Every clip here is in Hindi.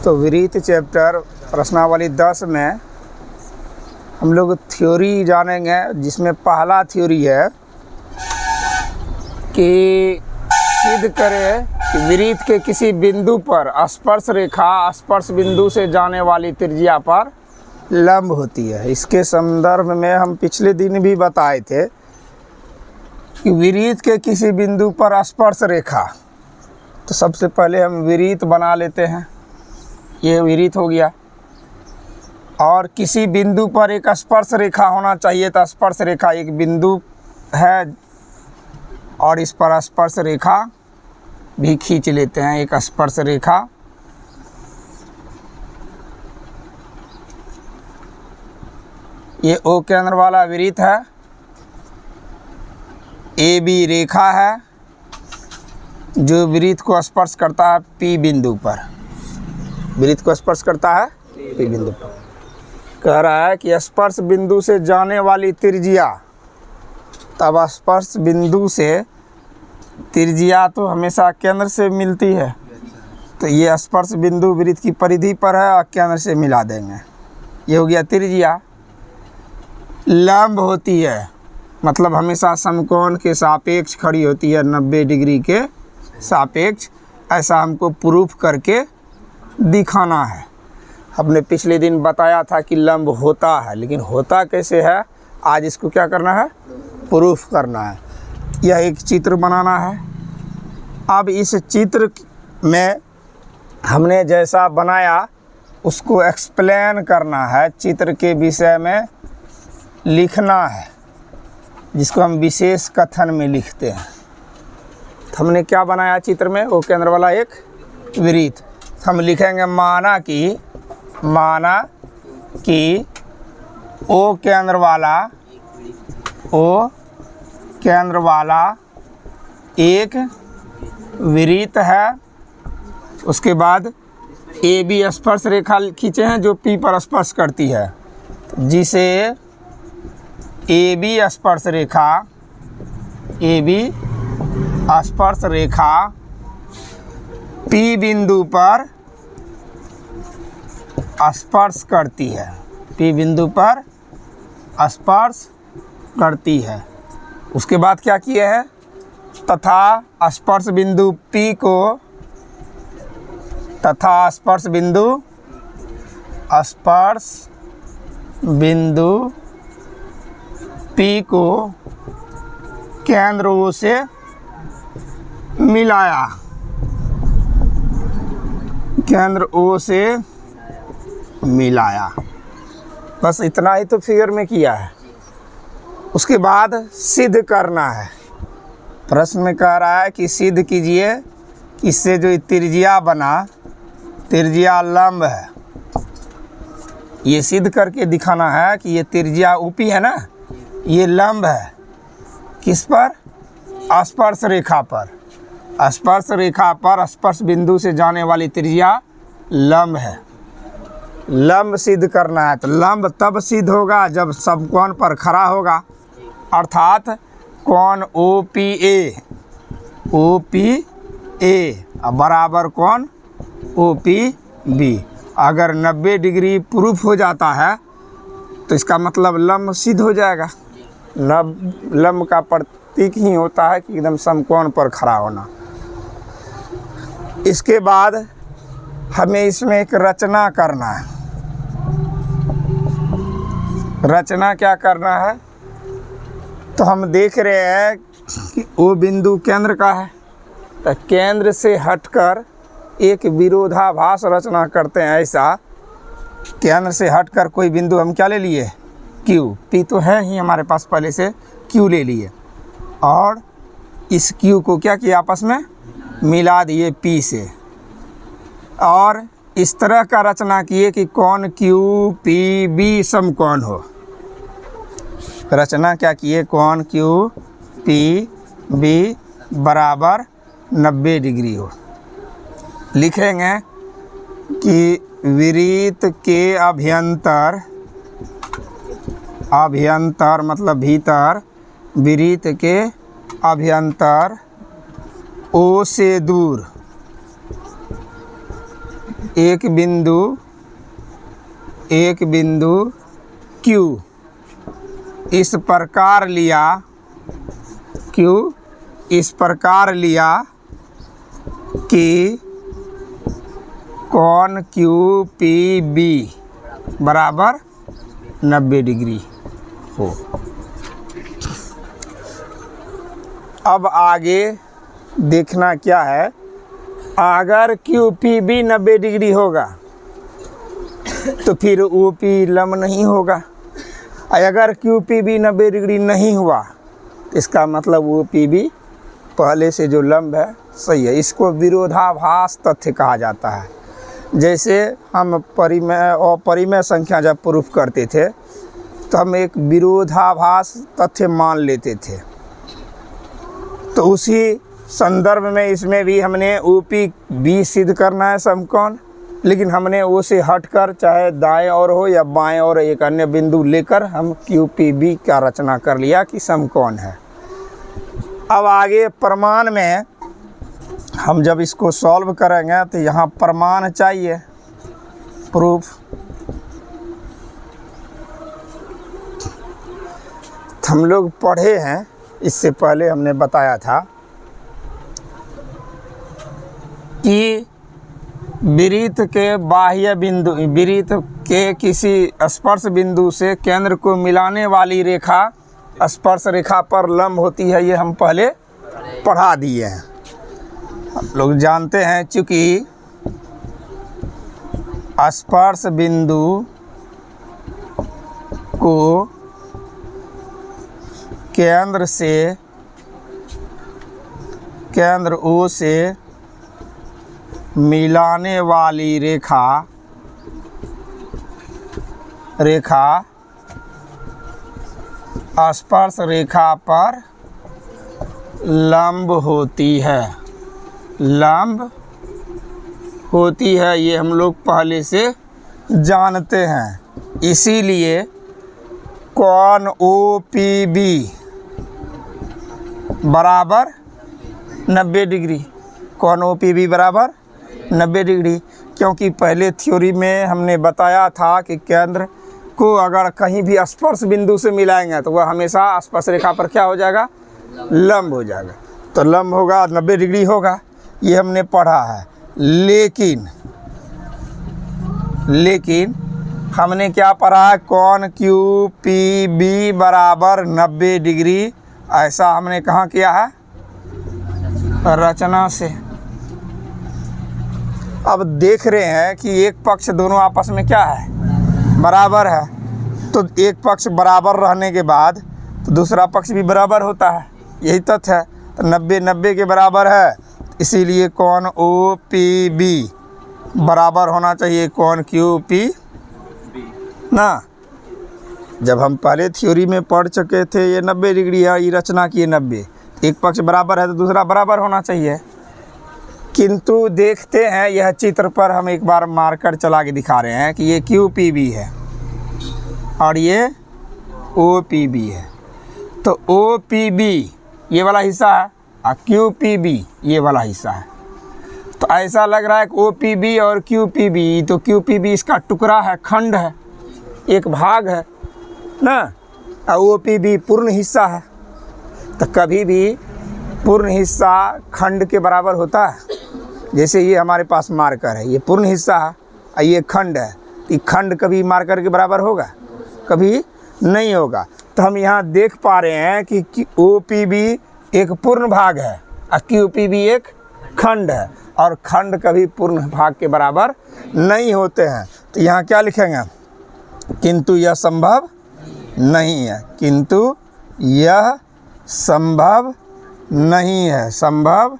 तो विरीत चैप्टर प्रश्नावली 10 में हम लोग थ्योरी जानेंगे, जिसमें पहला थ्योरी है कि सिद्ध करें कि विरीत के किसी बिंदु पर स्पर्श रेखा स्पर्श बिंदु से जाने वाली त्रिज्या पर लंब होती है। इसके संदर्भ में हम पिछले दिन भी बताए थे कि विरीत के किसी बिंदु पर स्पर्श रेखा, तो सबसे पहले हम विरीत बना लेते हैं। ये विरीत हो गया, और किसी बिंदु पर एक स्पर्श रेखा होना चाहिए। तो स्पर्श रेखा एक बिंदु है और इस पर स्पर्श रेखा भी खींच लेते हैं। एक स्पर्श रेखा ये ओ केंद्र वाला विरीत है, ए बी रेखा है जो विरीत को स्पर्श करता है पी बिंदु पर। विरीत को स्पर्श करता है पी बिंदु पर। कह रहा है कि स्पर्श बिंदु से जाने वाली त्रिज्या, तब स्पर्श बिंदु से त्रिज्या तो हमेशा केंद्र से मिलती है, तो ये स्पर्श बिंदु विरीत की परिधि पर है और केंद्र से मिला देंगे। ये हो गया त्रिज्या। लंब होती है, मतलब हमेशा समकोण के सापेक्ष खड़ी होती है, 90 डिग्री के सापेक्ष। ऐसा हमको प्रूफ करके दिखाना है। हमने पिछले दिन बताया था कि लंब होता है, लेकिन होता कैसे है, आज इसको क्या करना है, प्रूफ करना है। यह एक चित्र बनाना है। अब इस चित्र में हमने जैसा बनाया उसको एक्सप्लेन करना है, चित्र के विषय में लिखना है, जिसको हम विशेष कथन में लिखते हैं। तो हमने क्या बनाया चित्र में, ओ केंद्र वाला एक विरीत। हम लिखेंगे माना कि ओ केंद्र वाला एक विरीत है। उसके बाद ए बी स्पर्श रेखा खींचे हैं जो पी पर स्पर्श करती है, जिसे ए बी स्पर्श रेखा पी बिंदु पर स्पर्श करती है। पी बिंदु पर स्पर्श करती है। उसके बाद क्या किए हैं, तथा स्पर्श बिंदु P को केंद्र O से मिलाया। केंद्र O से मिलाया। बस इतना ही तो फिगर में किया है। उसके बाद सिद्ध करना है। प्रश्न में कह रहा है कि सिद्ध कीजिए कि इससे जो त्रिज्या बना, त्रिज्या लंब है। ये सिद्ध करके दिखाना है कि ये त्रिज्या ऊपी है ना, ये लंब है। किस पर, स्पर्श रेखा पर। स्पर्श रेखा पर स्पर्श बिंदु से जाने वाली त्रिज्या लंब है। लंब सिद्ध करना है। तो लंब तब सिद्ध होगा जब समकोण पर खड़ा होगा, अर्थात कोण ओ पी ए बराबर कोण OPB। अगर 90 डिग्री प्रूफ हो जाता है तो इसका मतलब लंब सिद्ध हो जाएगा। लंब का प्रतीक ही होता है कि एकदम समकोण पर खड़ा होना। इसके बाद हमें इसमें एक रचना करना है। रचना क्या करना है, तो हम देख रहे हैं कि वो बिंदु केंद्र का है, तो केंद्र से हटकर एक विरोधाभास रचना करते हैं। ऐसा केंद्र से हटकर कोई बिंदु हम क्या ले लिए, Q। P तो है ही हमारे पास पहले से, Q ले लिए और इस Q को क्या किया, आपस में मिला दिए P से, और इस तरह का रचना किए कि कोण QPB समकोण हो। रचना क्या किए, कोण QPB बराबर 90 डिग्री हो। लिखेंगे कि विरीत के अभ्यंतर मतलब भीतर, विरीत के अभ्यंतर O से दूर एक बिंदु Q इस प्रकार लिया, Q इस प्रकार लिया कि कोण QPB बराबर 90 डिग्री हो। अब आगे देखना क्या है, अगर QPB 90 डिग्री होगा तो फिर OP लंब नहीं होगा। अगर QPB 90 डिग्री नहीं हुआ तो इसका मतलब OPB पहले से जो लंब है सही है। इसको विरोधाभास तथ्य कहा जाता है। जैसे हम परिमेय और परिमेय संख्या जब प्रूफ करते थे तो हम एक विरोधाभास तथ्य मान लेते थे, तो उसी संदर्भ में इसमें भी हमने OPB सिद्ध करना है समकोण, लेकिन हमने वो से हटकर चाहे दाएं ओर हो या बाएं ओर एक अन्य बिंदु लेकर हम QPB का रचना कर लिया कि समकोण है। अब आगे प्रमाण में हम जब इसको सॉल्व करेंगे तो यहाँ प्रमाण चाहिए, प्रूफ। हम लोग पढ़े हैं, इससे पहले हमने बताया था कि वृत्त के बाह्य बिंदु, वृत्त के किसी स्पर्श बिंदु से केंद्र को मिलाने वाली रेखा स्पर्श रेखा पर लंब होती है। ये हम पहले पढ़ा दिए हैं, हम लोग जानते हैं। चूँकि स्पर्श बिंदु को केंद्र O से मिलाने वाली रेखा स्पर्श रेखा पर लंब होती है, ये हम लोग पहले से जानते हैं। इसीलिए कोण OPB बराबर 90 डिग्री, कोण OPB बराबर 90 डिग्री, क्योंकि पहले थ्योरी में हमने बताया था कि केंद्र को अगर कहीं भी स्पर्श बिंदु से मिलाएंगे तो वह हमेशा स्पर्श रेखा पर क्या हो जाएगा, लंब हो जाएगा। तो लंब होगा 90 डिग्री होगा, ये हमने पढ़ा है। लेकिन हमने क्या पढ़ा है, कोण QPB बराबर 90 डिग्री, ऐसा हमने कहाँ किया है, रचना से। अब देख रहे हैं कि एक पक्ष दोनों आपस में क्या है, बराबर है। तो एक पक्ष बराबर रहने के बाद तो दूसरा पक्ष भी बराबर होता है, यही तथ्य है। तो 90 के बराबर है, इसीलिए कोण OPB बराबर होना चाहिए कोण QP ना। जब हम पहले थ्योरी में पढ़ चुके थे ये 90 डिग्री है, ये रचना की 90, एक पक्ष बराबर है तो दूसरा बराबर होना चाहिए। किंतु देखते हैं, यह चित्र पर हम एक बार मार्कर चला के दिखा रहे हैं कि ये QPB है और ये OPB है। तो OPB ये वाला हिस्सा है और QPB ये वाला हिस्सा है। तो ऐसा लग रहा है कि OPB और QPB, तो QPB इसका टुकड़ा है, खंड है, एक भाग है ना, और OPB पूर्ण हिस्सा है। तो कभी भी पूर्ण हिस्सा खंड के बराबर होता है। जैसे ये हमारे पास मार्कर है, ये पूर्ण हिस्सा है और ये खंड है, ये खंड कभी मार्कर के बराबर होगा, कभी नहीं होगा। तो हम यहाँ देख पा रहे हैं कि OPB एक पूर्ण भाग है और QPB एक खंड है, और खंड कभी पूर्ण भाग के बराबर नहीं होते हैं। तो यहाँ क्या लिखेंगे, किंतु यह संभव नहीं है, किंतु यह संभव नहीं है, संभव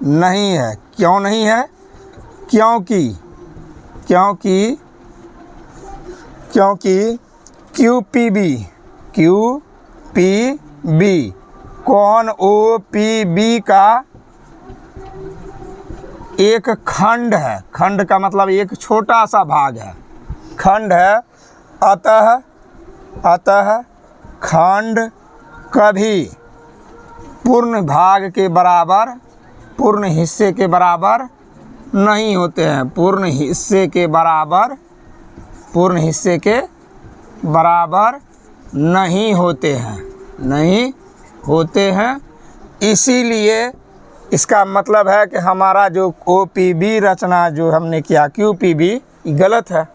नहीं है। क्यों नहीं है, क्योंकि QPB कोण OPB का एक खंड है, खंड का मतलब एक छोटा सा भाग है, खंड है। अतः खंड कभी पूर्ण भाग के बराबर, पूर्ण हिस्से के बराबर नहीं होते हैं, पूर्ण हिस्से के बराबर, पूर्ण हिस्से के बराबर नहीं होते हैं, नहीं होते हैं। इसीलिए इसका मतलब है कि हमारा जो OPB रचना जो हमने किया QPB गलत है।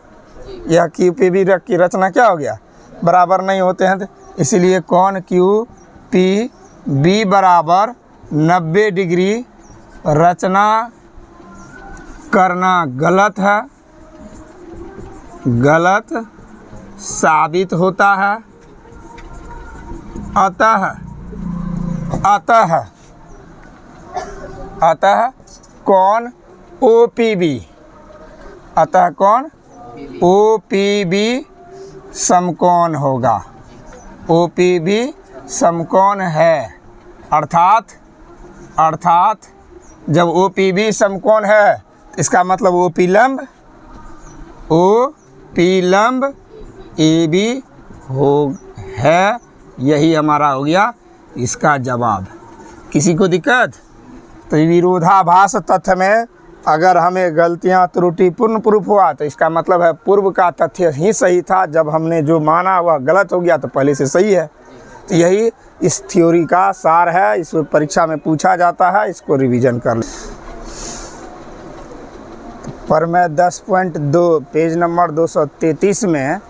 यह QPB की रचना क्या हो गया, बराबर नहीं होते हैं। इसीलिए कौन QPB बराबर 90 डिग्री रचना करना गलत है, गलत साबित होता है। अतः कौन OPB, अतः कौन OPB समकोण होगा, OPB समकोण है। अर्थात जब OPB समकोण है इसका मतलब OP लंब AB हो है। यही हमारा हो गया इसका जवाब। किसी को दिक्कत? तो विरोधाभास तथ्य में अगर हमें गलतियां त्रुटिपूर्ण प्रूफ हुआ तो इसका मतलब है पूर्व का तथ्य ही सही था, जब हमने जो माना वह गलत हो गया तो पहले से सही है। तो यही इस थ्योरी का सार है। इसको परीक्षा में पूछा जाता है, इसको रिवीजन कर लें। पर मैं 10.2 पेज नंबर 233 में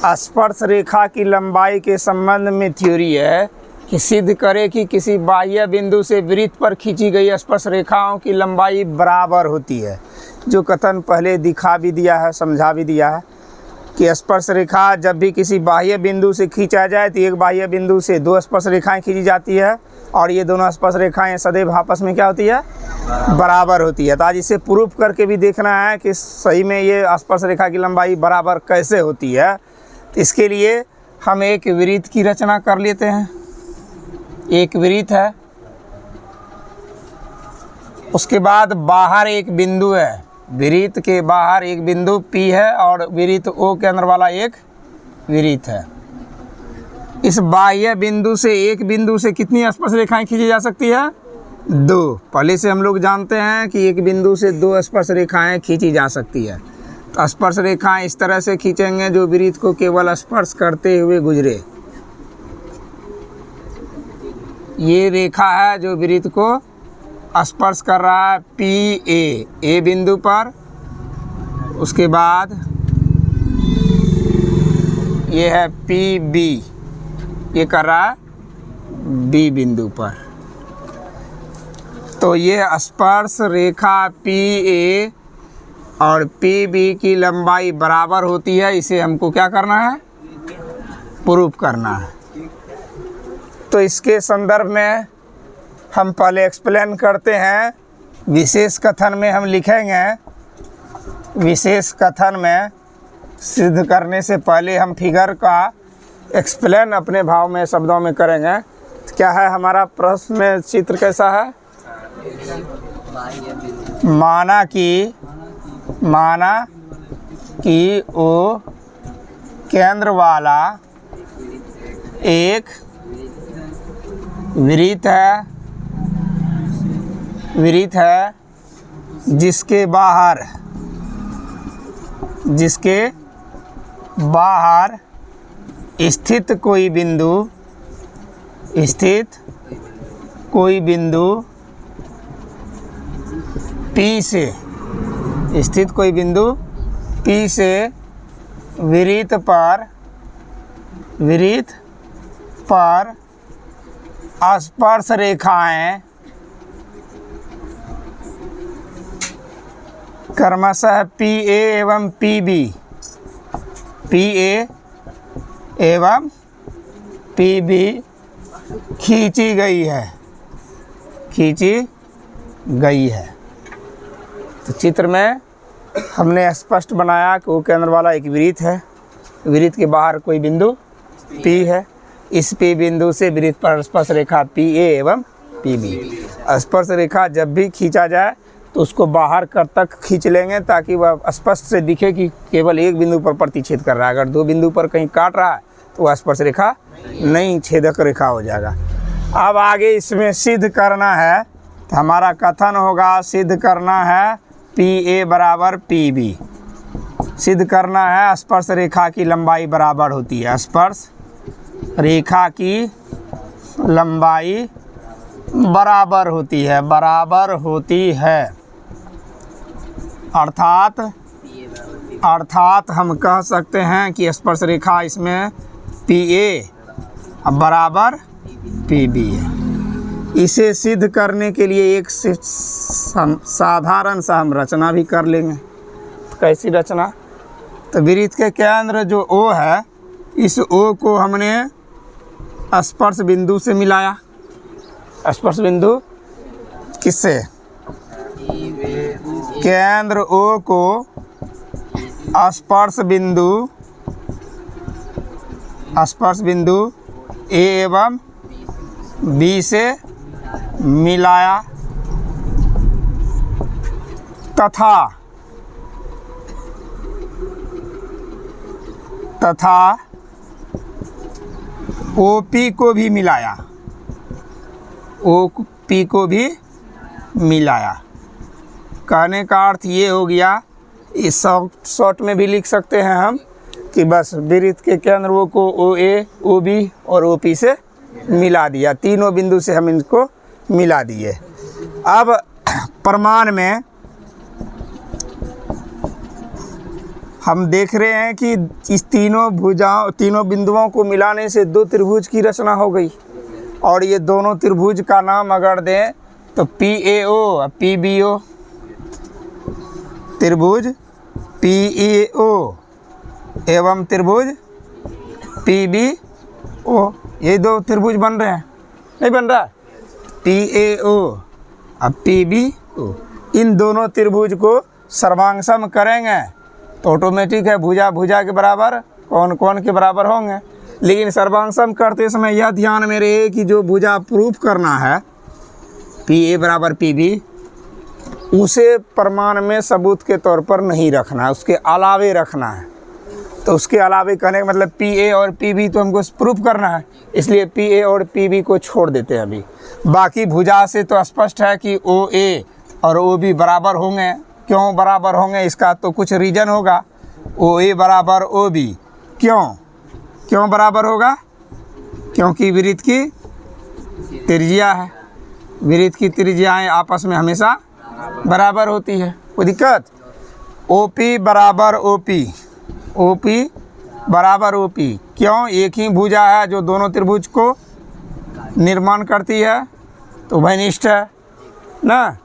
स्पर्श रेखा की लंबाई के संबंध में थ्योरी है कि सिद्ध करे कि किसी बाह्य बिंदु से वृत्त पर खींची गई स्पर्श रेखाओं की लंबाई बराबर होती है। जो कथन पहले दिखा भी दिया है, समझा भी दिया है कि स्पर्श रेखा जब भी किसी बाह्य बिंदु से खींचा जाए तो एक बाह्य बिंदु से दो स्पर्श रेखाएं खींची जाती है और ये दोनों स्पर्श रेखाएं सदैव आपस में क्या होती है, बराबर होती है। तो आज इसे प्रूफ करके भी देखना है कि सही में ये स्पर्श रेखा की लंबाई बराबर कैसे होती है। तो इसके लिए हम एक वृत्त की रचना कर लेते हैं। एक वृत्त है, उसके बाद बाहर एक बिंदु है, वृत्त के बाहर एक बिंदु P है और वृत्त O के अंदर वाला एक वृत्त है। इस बाह्य बिंदु से एक बिंदु से कितनी स्पर्श रेखाएं खींची जा सकती है? 2। पहले से हम लोग जानते हैं कि एक बिंदु से 2 स्पर्श रेखाएं खींची जा सकती है। तो स्पर्श रेखाएं इस तरह से खींचेंगे जो वृत्त को केवल स्पर्श करते हुए गुजरे। ये रेखा है जो वृत्त को स्पर्श कर रहा है A बिंदु पर। उसके बाद ये है PB, ये कर रहा है B बिंदु पर। तो ये स्पर्श रेखा PA और PB की लंबाई बराबर होती है। इसे हमको क्या करना है, प्रूफ करना है। तो इसके संदर्भ में हम पहले एक्सप्लेन करते हैं। विशेष कथन में हम लिखेंगे, विशेष कथन में सिद्ध करने से पहले हम फिगर का एक्सप्लेन अपने भाव में शब्दों में करेंगे। तो क्या है हमारा प्रश्न में चित्र कैसा है? माना कि O केंद्र वाला एक वृत्त है जिसके बाहर स्थित कोई बिंदु P से वृत्त पर स्पर्श रेखाएं क्रमशः PA एवं PB खींची गई है। तो चित्र में हमने स्पष्ट बनाया कि वो केंद्र वाला एक वृत्त है, वृत्त के बाहर कोई बिंदु P है। इस P बिंदु से वृत्त पर स्पर्श रेखा PA एवं PB। स्पर्श रेखा जब भी खींचा जाए तो उसको बाहर तक खींच लेंगे ताकि वह स्पष्ट से दिखे कि केवल एक बिंदु पर प्रतिच्छेद कर रहा है। अगर 2 बिंदु पर कहीं काट रहा है तो वह स्पर्श रेखा नहीं, छेदक रेखा हो जाएगा। अब आगे इसमें सिद्ध करना है तो हमारा कथन होगा सिद्ध करना है PA बराबर PB। सिद्ध करना है स्पर्श रेखा की लंबाई बराबर होती है, स्पर्श रेखा की लंबाई बराबर होती है, बराबर होती है। अर्थात हम कह सकते हैं कि स्पर्श रेखा इसमें PA बराबर PB है। इसे सिद्ध करने के लिए एक साधारण सा हम रचना भी कर लेंगे। तो कैसी रचना? तो वृत्त के केंद्र जो O है, इस O को हमने स्पर्श बिंदु से मिलाया। स्पर्श बिंदु किससे? केंद्र O को स्पर्श बिंदु A एवं B से मिलाया तथा OP को भी मिलाया, OP को भी मिलाया। कहने का अर्थ ये हो गया, इस शॉर्ट में भी लिख सकते हैं हम कि बस वृत्त के केंद्र O को OA, OB और OP से मिला दिया। तीनों बिंदु से हम इनको मिला दिए। अब प्रमाण में हम देख रहे हैं कि इस तीनों बिंदुओं को मिलाने से दो त्रिभुज की रचना हो गई। और ये दोनों त्रिभुज का नाम अगर दें तो PAO और PBO। त्रिभुज PAO एवं त्रिभुज PBO, ये दो त्रिभुज बन रहे हैं, नहीं बन रहा? PAO और PBO, इन दोनों त्रिभुज को सर्वांगसम करेंगे तो ऑटोमेटिक है भुजा भुजा के बराबर, कौन कौन के बराबर होंगे। लेकिन सर्वांगसम करते समय यह ध्यान में रहे कि जो भुजा प्रूफ करना है PA बराबर PB, उसे प्रमाण में सबूत के तौर पर नहीं रखना है, उसके अलावे रखना है। तो उसके अलावे कहने का मतलब PA और PB तो हमको प्रूफ करना है, इसलिए PA और PB को छोड़ देते हैं अभी। बाकी भुजा से तो स्पष्ट है कि OA और OB बराबर होंगे। क्यों बराबर होंगे, इसका तो कुछ रीज़न होगा। OA बराबर OB क्यों बराबर होगा? क्योंकि वृत्त की त्रिज्या है, वृत्त की त्रिज्याएँ आपस में हमेशा बराबर होती है। कोई दिक्कत? OP बराबर OP बराबर OP क्यों? एक ही भुजा है जो दोनों त्रिभुज को निर्माण करती है, तो उभयनिष्ठ है ना।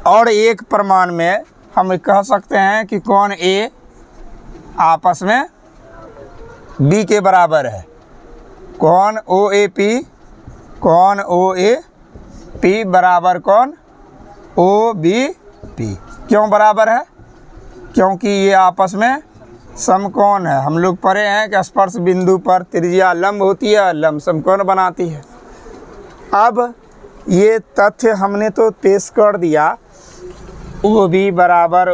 और एक प्रमाण में हम कह सकते हैं कि कौन A आपस में B के बराबर है। कौन OAP बराबर कौन OBP। क्यों बराबर है? क्योंकि ये आपस में समकोण है। हम लोग पढ़े हैं कि स्पर्श बिंदु पर त्रिज्या लंब होती है, लंब समकोण बनाती है। अब ये तथ्य हमने तो पेश कर दिया, OB बराबर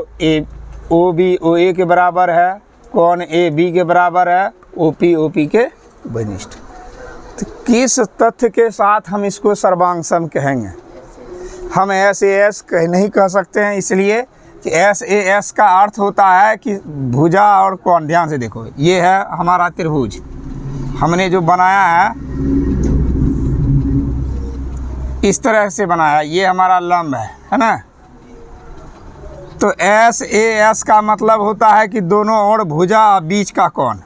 OB OA के बराबर है, कौन AB के बराबर है, OP OP के घनिष्ठ। तो किस तथ्य के साथ हम इसको सर्वांगसम कहेंगे? हम SAS नहीं कह सकते हैं, इसलिए कि SAS का अर्थ होता है कि भुजा और कोण। ध्यान से देखो, ये है हमारा त्रिभुज हमने जो बनाया है, इस तरह से बनाया, ये हमारा लंब है ना। तो SAS का मतलब होता है कि दोनों ओर भुजा और बीच का कोण।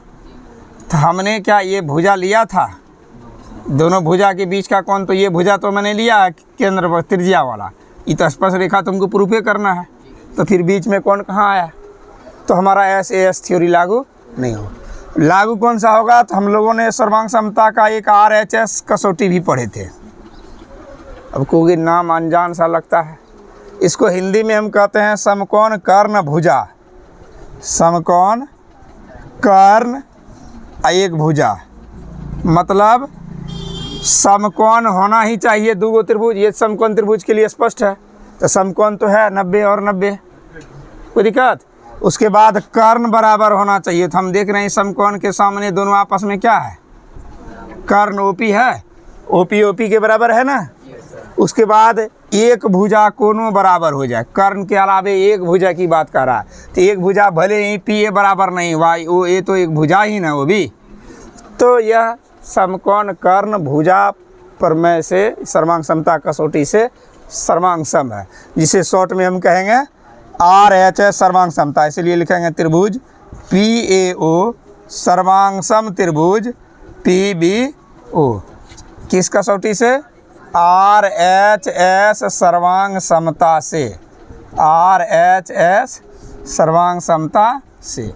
तो हमने क्या ये भुजा लिया था, दोनों भुजा के बीच का कोण, तो ये भुजा तो मैंने लिया केंद्र पर त्रिज्या वाला, ये तो स्पर्श रेखा तुमको प्रूफ करना है। तो फिर बीच में कोण कहाँ आया? तो हमारा SAS थ्योरी लागू नहीं हो। लागू कौन सा होगा? तो हम लोगों ने सर्वांग समता का एक RHS कसौटी भी पढ़े थे। अब कोई नाम अनजान सा लगता है, इसको हिंदी में हम कहते हैं समकोण कर्ण भुजा। समकोण कर्ण एक भुजा, मतलब समकोण होना ही चाहिए दो त्रिभुज। ये समकोण त्रिभुज के लिए स्पष्ट है। तो समकोण तो है 90 और 90, कोई दिक्कत? उसके बाद कर्ण बराबर होना चाहिए। तो हम देख रहे हैं समकोण के सामने दोनों आपस में क्या है? कर्ण OP है, OP OP के बराबर है ना। उसके बाद एक भुजा कोनों बराबर हो जाए, कर्ण के अलावे एक भुजा की बात कर रहा है, तो एक भुजा भले ही पी ए बराबर नहीं हुआ, वो ए तो एक भुजा ही ना वो भी, तो यह समकोण कर्ण भुजा प्रमेय से सर्वांग समता कसौटी से सर्वांग सम है, जिसे शॉर्ट में हम कहेंगे RHS सर्वांग समता। इसलिए लिखेंगे त्रिभुज PAO सर्वांग सम त्रिभुज PBO किस कसौटी से? RHS सर्वांग समता से, RHS सर्वांग समता से।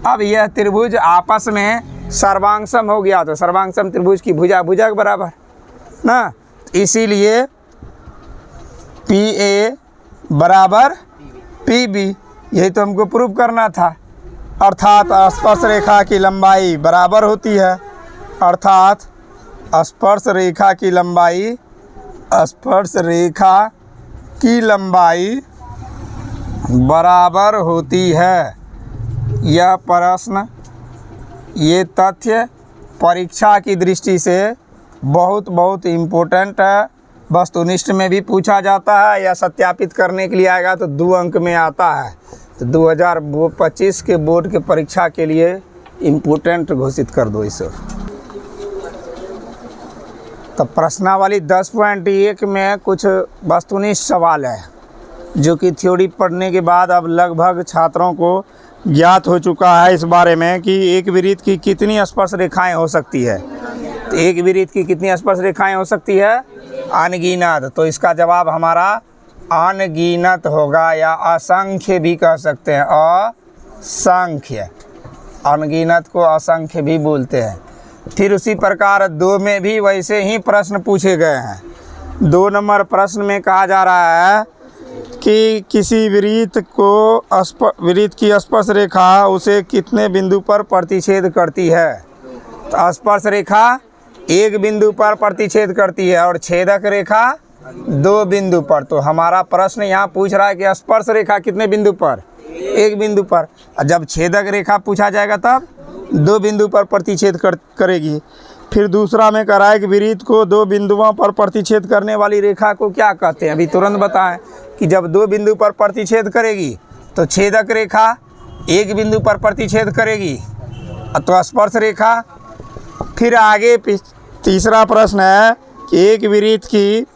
अब यह त्रिभुज आपस में सर्वांग सम हो गया, तो सर्वांग सम त्रिभुज की भुजा भुजा के बराबर ना, इसीलिए PA बराबर PB, यही तो हमको प्रूव करना था। अर्थात स्पर्श रेखा की लंबाई बराबर होती है, अर्थात स्पर्श रेखा की लंबाई, स्पर्श रेखा की लंबाई बराबर होती है। यह प्रश्न, ये तथ्य परीक्षा की दृष्टि से बहुत इम्पोर्टेंट है। वस्तुनिष्ठ में भी पूछा जाता है, या सत्यापित करने के लिए आएगा तो 2 अंक में आता है। तो 2025 के बोर्ड के परीक्षा के लिए इम्पोर्टेंट घोषित कर दो इसे। तो प्रश्नावली 10.1 में कुछ वस्तुनिष्ठ सवाल है, जो कि थ्योरी पढ़ने के बाद अब लगभग छात्रों को ज्ञात हो चुका है इस बारे में कि एक वृत्त की कितनी स्पर्श रेखाएं हो सकती है। तो एक वृत्त की कितनी स्पर्श रेखाएं हो सकती है? अनगिनत। तो इसका जवाब हमारा अनगिनत होगा, या असंख्य भी कह सकते हैं, असंख्य। अनगिनत को असंख्य भी बोलते हैं। फिर उसी प्रकार 2 में भी वैसे ही प्रश्न पूछे गए हैं। 2 नंबर प्रश्न में कहा जा रहा है कि किसी वृत्त की स्पर्श रेखा उसे कितने बिंदु पर प्रतिच्छेद करती है। तो स्पर्श रेखा एक बिंदु पर प्रतिच्छेद करती है और छेदक रेखा 2 बिंदु पर। तो हमारा प्रश्न यहाँ पूछ रहा है कि स्पर्श रेखा कितने बिंदु पर? एक बिंदु पर। जब छेदक रेखा पूछा जाएगा तब 2 बिंदु पर प्रतिच्छेद करेगी। फिर दूसरा में कह रहा है कि वृत्त को 2 बिंदुओं पर प्रतिच्छेद करने वाली रेखा को क्या कहते हैं? अभी तुरंत बताएं कि जब 2 बिंदु पर प्रतिच्छेद करेगी तो छेदक रेखा, 1 बिंदु पर प्रतिच्छेद करेगी तो स्पर्श रेखा। फिर आगे तीसरा प्रश्न है कि एक वृत्त की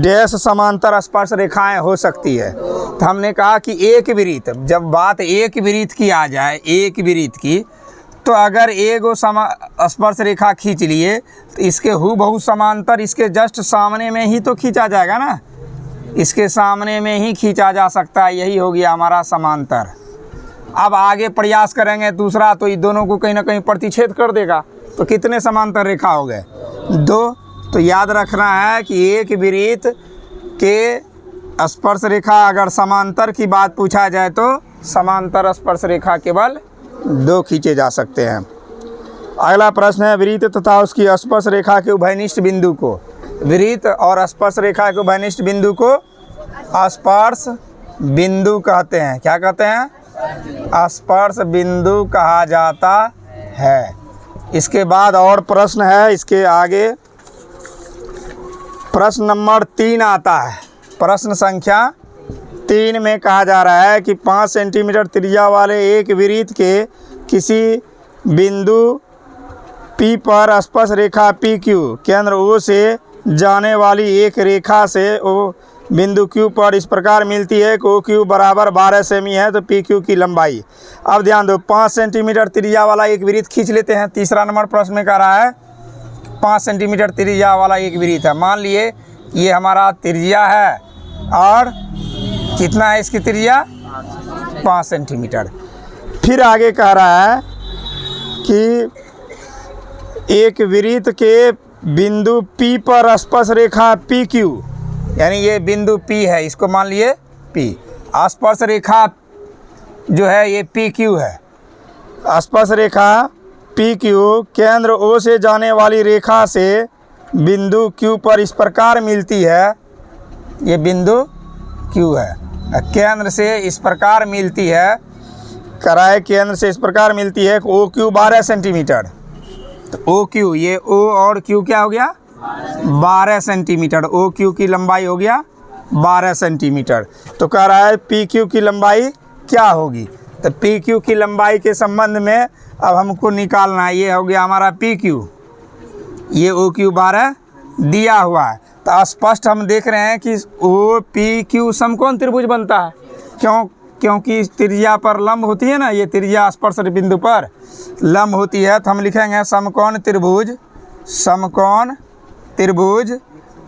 डैश समांतर स्पर्श रेखाएं हो सकती है। तो हमने कहा कि एक वृत्त, जब बात एक वृत्त की आ जाए, एक वृत्त की, तो अगर एगो स्पर्श रेखा खींच लिए तो इसके हूबहू समांतर इसके जस्ट सामने में ही तो खींचा जाएगा ना, इसके सामने में ही खींचा जा सकता है। यही हो गया हमारा समांतर। अब आगे प्रयास करेंगे दूसरा, तो ये दोनों को कहीं ना कहीं प्रतिच्छेद कर देगा। तो कितने समांतर रेखा हो गए? 2। तो याद रखना है कि एक वृत्त के स्पर्श रेखा अगर समांतर की बात पूछा जाए तो समांतर स्पर्श रेखा केवल 2 खींचे जा सकते हैं। अगला प्रश्न है वृत्त तथा उसकी स्पर्श रेखा के उभयनिष्ठ बिंदु को, वृत्त और स्पर्श रेखा के उभयनिष्ठ बिंदु को स्पर्श बिंदु कहते हैं। क्या कहते हैं? स्पर्श बिंदु कहा जाता है। इसके बाद और प्रश्न है, इसके आगे प्रश्न नंबर 3 आता है। प्रश्न संख्या 3 में कहा जा रहा है कि 5 सेंटीमीटर त्रिज्या वाले एक वृत्त के किसी बिंदु P पर स्पर्श रेखा PQ केंद्र O से जाने वाली एक रेखा से O बिंदु Q पर इस प्रकार मिलती है कि OQ बराबर 12 सेमी है, तो PQ की लंबाई। अब ध्यान दो, 5 सेंटीमीटर त्रिज्या वाला एक वृत्त खींच लेते हैं। तीसरा नंबर प्रश्न में कह रहा है 5 सेंटीमीटर त्रिज्या वाला एक वृत्त है। मान लिए ये हमारा त्रिज्या है और कितना है इसकी त्रिज्या? 5 सेंटीमीटर। फिर आगे कह रहा है कि एक वृत्त के बिंदु P पर स्पर्श रेखा PQ, यानी ये बिंदु P है, इसको मान लिए P। स्पर्श रेखा जो है ये PQ है। स्पर्श रेखा PQ केंद्र O से जाने वाली रेखा से बिंदु Q पर इस प्रकार मिलती है। ये बिंदु Q है, केंद्र से इस प्रकार मिलती है। कराए केंद्र से इस प्रकार मिलती है OQ 12 सेंटीमीटर। तो OQ, ये O और Q क्या हो गया? 12 सेंटीमीटर। OQ की लंबाई हो गया 12 सेंटीमीटर। तो कह रहा है पी क्यू की लंबाई क्या होगी। तो पी क्यू की लंबाई के संबंध में अब हमको निकालना है। ये हो गया हमारा पी क्यू, ये ओ क्यू 12 दिया हुआ है। तो स्पष्ट हम देख रहे हैं कि ओ पी क्यू समकोण त्रिभुज बनता है। क्योंकि त्रिज्या पर लंब होती है ना, ये त्रिज्या स्पर्श बिंदु पर लंब होती है। तो हम लिखेंगे समकोण त्रिभुज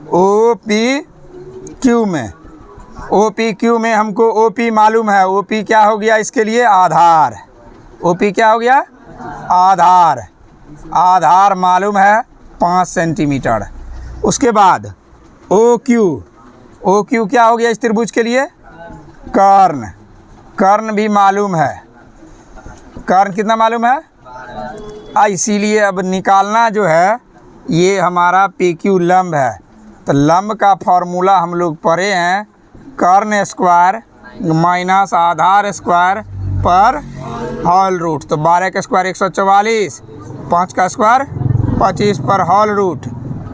ओ पी क्यू में। ओ पी क्यू में हमको ओ पी मालूम है। ओ पी क्या हो गया इसके लिए, आधार। ओ पी क्या हो गया, आधार मालूम है 5 सेंटीमीटर। उसके बाद ओ क्यू क्या हो गया इस त्रिभुज के लिए, कर्ण भी मालूम है। कर्ण कितना मालूम है, इसीलिए अब निकालना जो है ये हमारा पी क्यू लंब है। तो लंब का फॉर्मूला हम लोग पढ़े हैं, कर्ण स्क्वायर माइनस आधार स्क्वायर पर होल रूट। तो 12 का स्क्वायर 144, 5 का स्क्वायर 25 पर होल रूट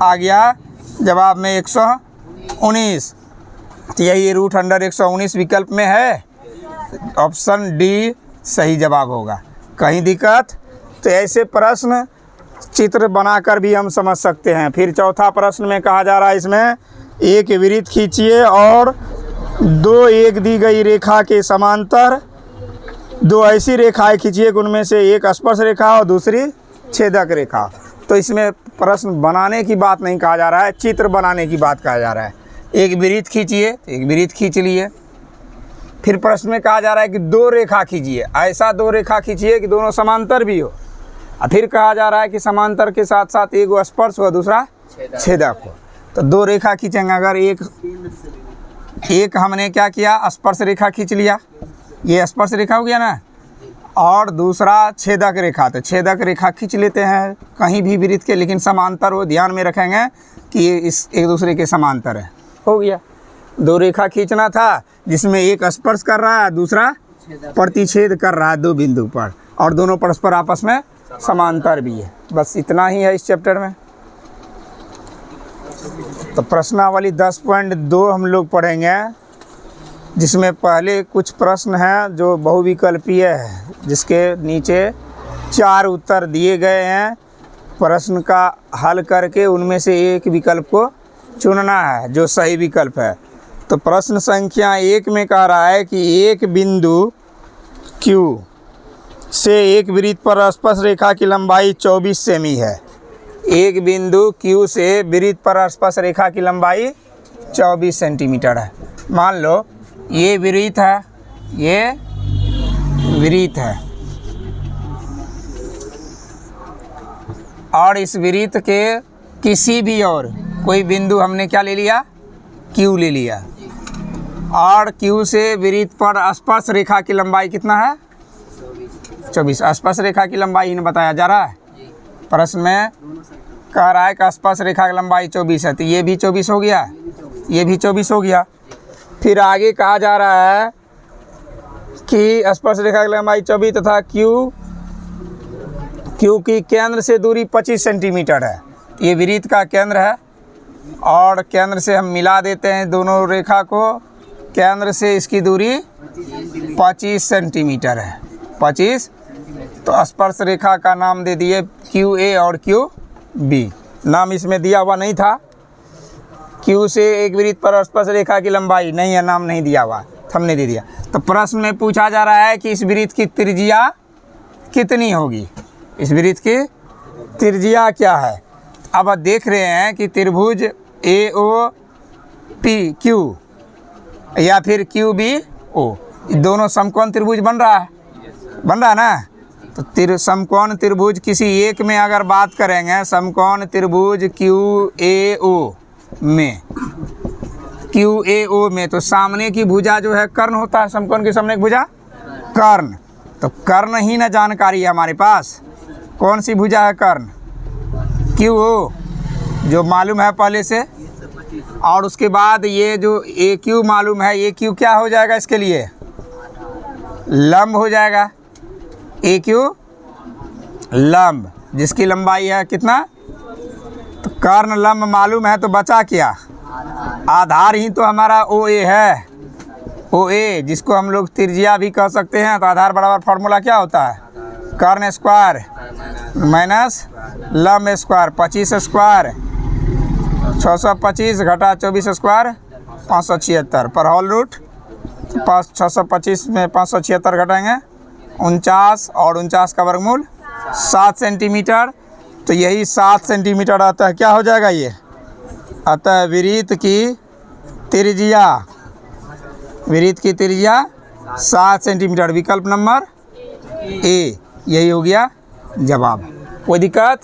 आ गया जवाब में 119। तो यही रूट अंडर 119 विकल्प में है। ऑप्शन डी सही जवाब होगा। कहीं दिक्कत? तो ऐसे प्रश्न चित्र बनाकर भी हम समझ सकते हैं। फिर चौथा प्रश्न में कहा जा रहा है, इसमें एक वृत्त खींचिए और दो एक दी गई रेखा के समांतर दो ऐसी रेखाएं खींचिए कि उनमें से एक स्पर्श रेखा और दूसरी छेदक रेखा। तो इसमें प्रश्न बनाने की बात नहीं कहा जा रहा है, चित्र बनाने की बात कहा जा रहा है। एक वृत्त खींचिए, एक वृत्त खींच लिए। फिर प्रश्न में कहा जा रहा है कि दो रेखा खींचिए, ऐसा दो रेखा खींचिए कि दोनों समांतर भी हो। और फिर कहा जा रहा है कि समांतर के साथ साथ एक स्पर्श हो दूसरा छेदक हो। तो दो रेखा खींचेंगे। अगर एक हमने क्या किया, स्पर्श रेखा खींच लिया, ये स्पर्श रेखा हो गया ना, और दूसरा छेदक रेखा। तो छेदक रेखा खींच लेते हैं कहीं भी वृत्त के, लेकिन समांतर हो, ध्यान में रखेंगे कि ये इस एक दूसरे के समांतर है। हो गया, दो रेखा खींचना था जिसमें एक स्पर्श कर रहा है, दूसरा प्रतिच्छेद कर रहा है दो बिंदु पर, और दोनों परस्पर आपस में समांतर भी है। बस इतना ही है इस चैप्टर में। तो प्रश्नावली 10.2 हम लोग पढ़ेंगे, जिसमें पहले कुछ प्रश्न हैं जो बहुविकल्पीय है, जिसके नीचे 4 उत्तर दिए गए हैं। प्रश्न का हल करके उनमें से एक विकल्प को चुनना है जो सही विकल्प है। तो प्रश्न संख्या 1 में कह रहा है कि एक बिंदु Q से एक वृत्त पर स्पर्श रेखा की लंबाई 24 सेमी है। एक बिंदु Q से वृत्त पर स्पर्श रेखा की लंबाई 24 सेंटीमीटर है। मान लो ये वृत्त है, ये वृत्त है, और इस वृत्त के किसी भी और कोई बिंदु हमने क्या ले लिया, Q ले लिया, और Q से वृत्त पर स्पर्श रेखा की लंबाई कितना है, 24। स्पर्श रेखा की लंबाई इन्हें बताया जा रहा है। प्रश्न में कह रहा है कि स्पर्श रेखा की लंबाई 24 है, तो ये भी 24 हो गया, ये भी 24 हो गया। फिर आगे कहा जा रहा है कि स्पर्श रेखा की लंबाई 24 तथा Q की केंद्र से दूरी 25 सेंटीमीटर है। ये वृत्त का केंद्र है, और केंद्र से हम मिला देते हैं दोनों रेखा को। केंद्र से इसकी दूरी 25 सेंटीमीटर है, 25। तो स्पर्श रेखा का नाम दे दिए QA और QB। नाम इसमें दिया हुआ नहीं था। Q से एक वृत्त पर स्पर्श रेखा की लंबाई नहीं है, नाम नहीं दिया हुआ, हमने दे दिया। तो प्रश्न में पूछा जा रहा है कि इस वृत्त की त्रिज्या कितनी होगी, इस वृत्त की त्रिज्या क्या है। अब देख रहे हैं कि त्रिभुज AOPQ या फिर QBO, दोनों समकोण त्रिभुज बन रहा है ना। तो समकोण त्रिभुज किसी एक में अगर बात करेंगे, समकोण त्रिभुज QAO में तो सामने की भुजा जो है कर्ण होता है, समकोण के सामने की भुजा कर्ण। तो कर्ण ही ना जानकारी है हमारे पास, कौन सी भुजा है कर्ण, QO जो मालूम है पहले से, और उसके बाद ये जो AQ मालूम है, AQ क्या हो जाएगा इसके लिए, लंब हो जाएगा। AQ लंब, जिसकी लंबाई है कितना, तो कर्ण लंब मालूम है, तो बचा क्या, आधार ही तो हमारा ओ ए है, ओ ए, जिसको हम लोग त्रिज्या भी कह सकते हैं। तो आधार बराबर फार्मूला क्या होता है? कर्ण स्क्वायर माइनस लंब स्क्वायर। 25 स्क्वायर 625 घटा 24 स्क्वायर 576 पर होल रूट 625 में 576 घटाएंगे 49 और 49 का वर्गमूल 7 सेंटीमीटर। तो यही 7 सेंटीमीटर आता है। क्या हो जाएगा ये? अतः वृत्त की त्रिज्या 7 सेंटीमीटर। विकल्प नंबर ए, यही हो गया जवाब। कोई दिक्कत?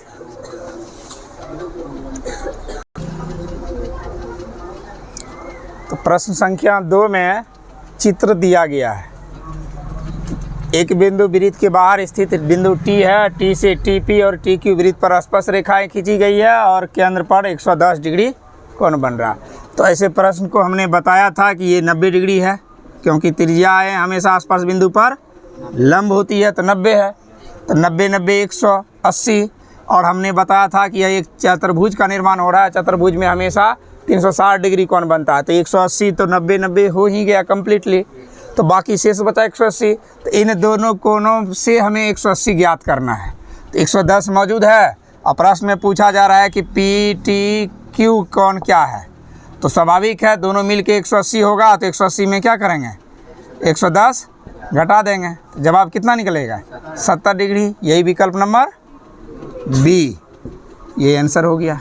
तो प्रश्न संख्या 2 में चित्र दिया गया है। एक बिंदु वृत्त के बाहर स्थित बिंदु टी है। टी से टी पी और टी क्यू वृत्त पर स्पर्श रेखाएं खींची गई है और केंद्र पर 110 डिग्री कोण बन रहा। तो ऐसे प्रश्न को हमने बताया था कि ये 90 डिग्री है, क्योंकि त्रिज्याएं हमेशा स्पर्श बिंदु पर लंब होती है। तो 90 है, तो 90 90 180। और हमने बताया था कि यह एक चतुर्भुज का निर्माण हो रहा है। चतुर्भुज में हमेशा 360 डिग्री कोण बनता है। तो 180 तो 90 90 हो ही गया कम्प्लीटली। तो बाकी शेष बचा 180। तो इन दोनों कोणों से हमें 180 ज्ञात करना है। तो 110 मौजूद है और प्रश्न में पूछा जा रहा है कि पी टी क्यू कोण क्या है। तो स्वाभाविक है दोनों मिल के 180 होगा। तो 180 में क्या करेंगे? 110 घटा देंगे। तो जवाब कितना निकलेगा? 70 डिग्री। यही विकल्प नंबर बी, ये आंसर हो गया।